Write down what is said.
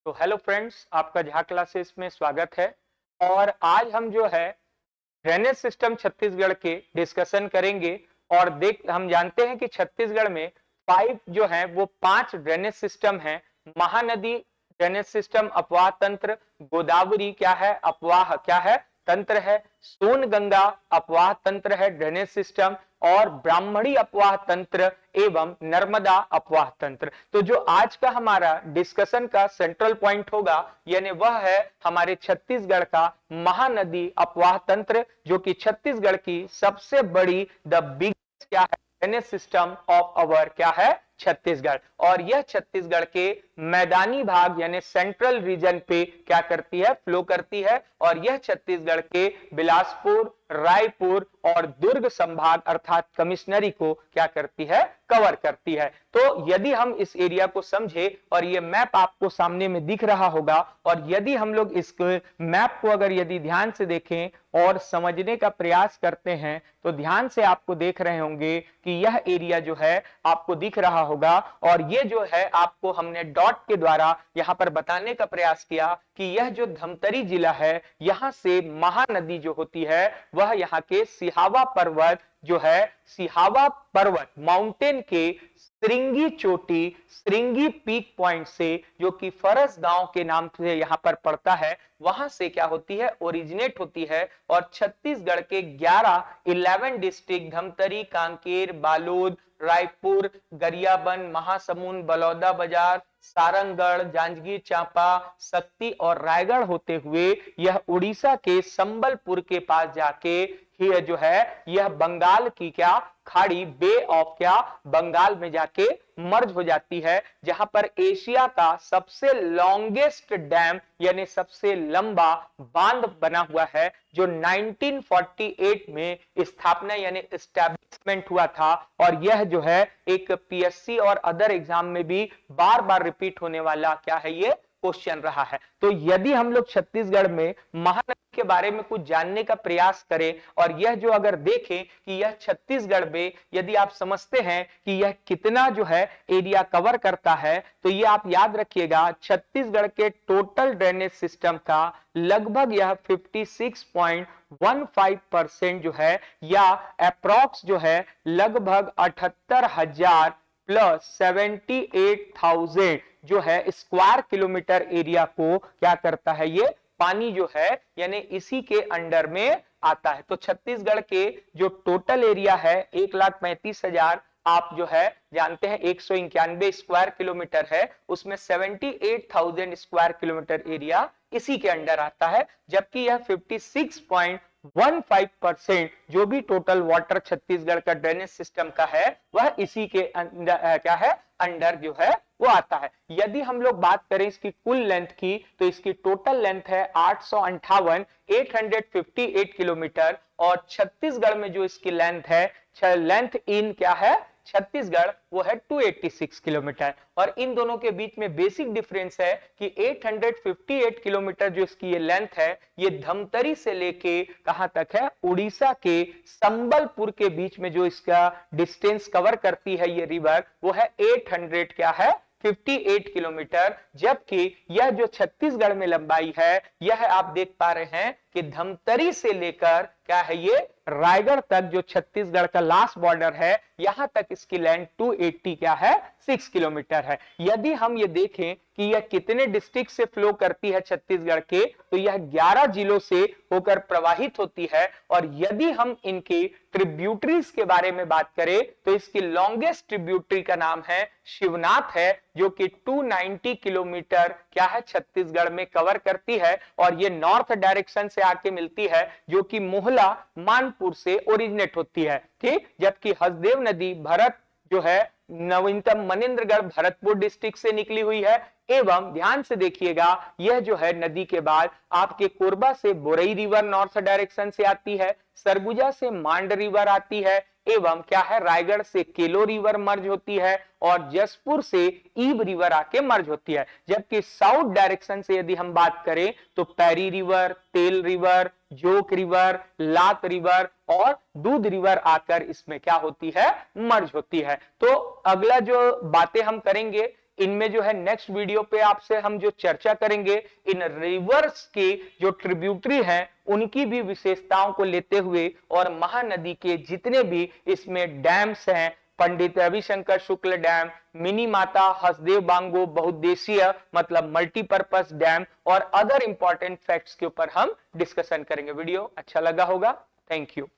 तो hello friends, आपका Jha classes में स्वागत है। और आज हम जो है ड्रेनेज सिस्टम छत्तीसगढ़ के डिस्कशन करेंगे। और देख हम जानते हैं कि छत्तीसगढ़ में फाइव जो है वो पांच ड्रेनेज सिस्टम हैं। महानदी ड्रेनेज सिस्टम अपवाह तंत्र, गोदावरी क्या है अपवाह क्या है तंत्र है, सोन गंगा अपवाह तंत्र है ड्रेनेज सिस्टम, और ब्राह्मणी अपवाह तंत्र एवं नर्मदा अपवाह तंत्र। तो जो आज का हमारा डिस्कशन का सेंट्रल पॉइंट होगा यानी वह है हमारे छत्तीसगढ़ का महानदी अपवाह तंत्र, जो कि छत्तीसगढ़ की सबसे बड़ी द बिगेस्ट क्या है ड्रेनेज सिस्टम ऑफ अवर क्या है छत्तीसगढ़। और यह छत्तीसगढ़ के मैदानी भाग यानी सेंट्रल रीजन पे क्या करती है फ्लो करती है। और यह छत्तीसगढ़ के बिलासपुर, रायपुर और दुर्ग संभाग अर्थात कमिश्नरी को क्या करती है कवर करती है। तो यदि हम इस एरिया को समझे, और ये मैप आपको सामने में दिख रहा होगा, और यदि हम लोग इस मैप को अगर यदि ध्यान से देखें और समझने का प्रयास करते हैं तो ध्यान से आपको देख रहे होंगे कि यह एरिया जो है आपको दिख रहा होगा। और ये जो है आपको हमने डॉट के द्वारा यहां पर बताने का प्रयास किया कि यह जो धमतरी जिला है यहां से महानदी जो होती है वह यहाँ के सिहावा पर्वत जो है सिहावा पर्वत माउंटेन के श्रृंगी चोटी श्रृंगी पीक पॉइंट से जो कि फरस गांव के नाम से यहां पर पड़ता है वहां से क्या होती है ओरिजिनेट होती है। और छत्तीसगढ़ के 11 डिस्ट्रिक्ट धमतरी, कांकेर, बालोद, रायपुर, गरियाबंद, महासमुंद, बलौदा बाजार, सारंगगढ़, जांजगीर चांपा, शक्ति और रायगढ़ होते हुए यह उड़ीसा के संबलपुर के पास जाके ही जो है यह बंगाल की क्या खाड़ी बे ऑफ क्या बंगाल में जाके मर्ज हो जाती है, जहां पर एशिया का सबसे लॉन्गेस्ट डैम यानी सबसे लंबा बांध बना हुआ है जो 1948 में स्थापना यानी एस्टैब्लिशमेंट हुआ था। और यह जो है एक पीएससी और अदर एग्जाम में भी बार बार रिपीट होने वाला क्या है ये क्वेश्चन रहा है। तो यदि हम लोग छत्तीसगढ़ में महानदी के बारे में कुछ जानने का प्रयास करें और यह जो अगर देखें कि यह छत्तीसगढ़ में यदि आप समझते हैं कि यह कितना जो है एरिया कवर करता है तो ये आप याद रखिएगा छत्तीसगढ़ के टोटल ड्रेनेज सिस्टम का लगभग यह 56.15% जो है या अप्रॉक्स जो है लगभग 78,000 प्लस 78,000 जो है स्क्वायर किलोमीटर एरिया को क्या करता है ये पानी जो है यानी इसी के अंडर में आता है। तो छत्तीसगढ़ के जो टोटल एरिया है 1,35,000 आप जो है जानते हैं 191 स्क्वायर किलोमीटर है, उसमें 78,000 स्क्वायर किलोमीटर एरिया इसी के अंडर आता है। जबकि यह 56.15% जो भी टोटल वाटर छत्तीसगढ़ का ड्रेनेज सिस्टम का है वह इसी के अंदर क्या है अंडर जो है वो आता है। यदि हम लोग बात करें इसकी कुल लेंथ की तो इसकी टोटल लेंथ है 858 किलोमीटर। और छत्तीसगढ़ में जो इसकी लेंथ है लेंथ इन क्या है छत्तीसगढ़ वो है 286 किलोमीटर। और इन दोनों के बीच में बेसिक डिफरेंस है कि 858 किलोमीटर जो इसकी ये लेंथ है ये धमतरी से लेके कहां तक है उड़ीसा के संबलपुर के बीच में जो इसका डिस्टेंस कवर करती है ये रिवर वो है 800 क्या है 58 किलोमीटर। जबकि यह जो छत्तीसगढ़ में लंबाई है यह आप देख पा रहे हैं कि धमतरी से लेकर क्या है ये रायगढ़ तक जो छत्तीसगढ़ का लास्ट बॉर्डर है यहां तक इसकी लेंथ 280 क्या है 6 किलोमीटर है। यदि हम ये देखें कि यह कितने डिस्ट्रिक्ट से फ्लो करती है छत्तीसगढ़ के तो यह 11 जिलों से होकर प्रवाहित होती है। और यदि हम इनकी ट्रिब्यूटरीज के बारे में बात करें तो इसकी लॉन्गेस्ट ट्रिब्यूटरी का नाम है शिवनाथ है जो कि 290 किलोमीटर क्या है छत्तीसगढ़ में कवर करती है। और ये नॉर्थ डायरेक्शन से आके मिलती है जो कि मोहला मानपुर से ओरिजिनेट होती है, ठीक। जबकि हसदेव नदी भरत जो है नवीनतम मनेन्द्रगढ़ भरतपुर डिस्ट्रिक्ट से निकली हुई है। एवं ध्यान से देखिएगा यह जो है नदी के बाद आपके कोरबा से बोरई रिवर नॉर्थ डायरेक्शन से आती है, सरगुजा से मांड रिवर आती है, एवं क्या है रायगढ़ से केलो रिवर मर्ज होती है और जसपुर से ईब रिवर आके मर्ज होती है। जबकि साउथ डायरेक्शन से यदि हम बात करें तो पैरी रिवर, तेल रिवर, जोक रिवर, लात रिवर और दूध रिवर आकर इसमें क्या होती है मर्ज होती है। तो अगला जो बातें हम करेंगे इनमें जो है नेक्स्ट वीडियो पे आपसे हम जो चर्चा करेंगे इन रिवर्स के जो ट्रिब्यूटरी हैं उनकी भी विशेषताओं को लेते हुए और महानदी के जितने भी इसमें डैम्स हैं, पंडित रविशंकर शुक्ल डैम, मिनी माता हसदेव बांगो बहुउद्देशीय मतलब मल्टीपर्पज डैम और अदर इंपॉर्टेंट फैक्ट्स के ऊपर हम डिस्कशन करेंगे। वीडियो अच्छा लगा होगा। Thank you.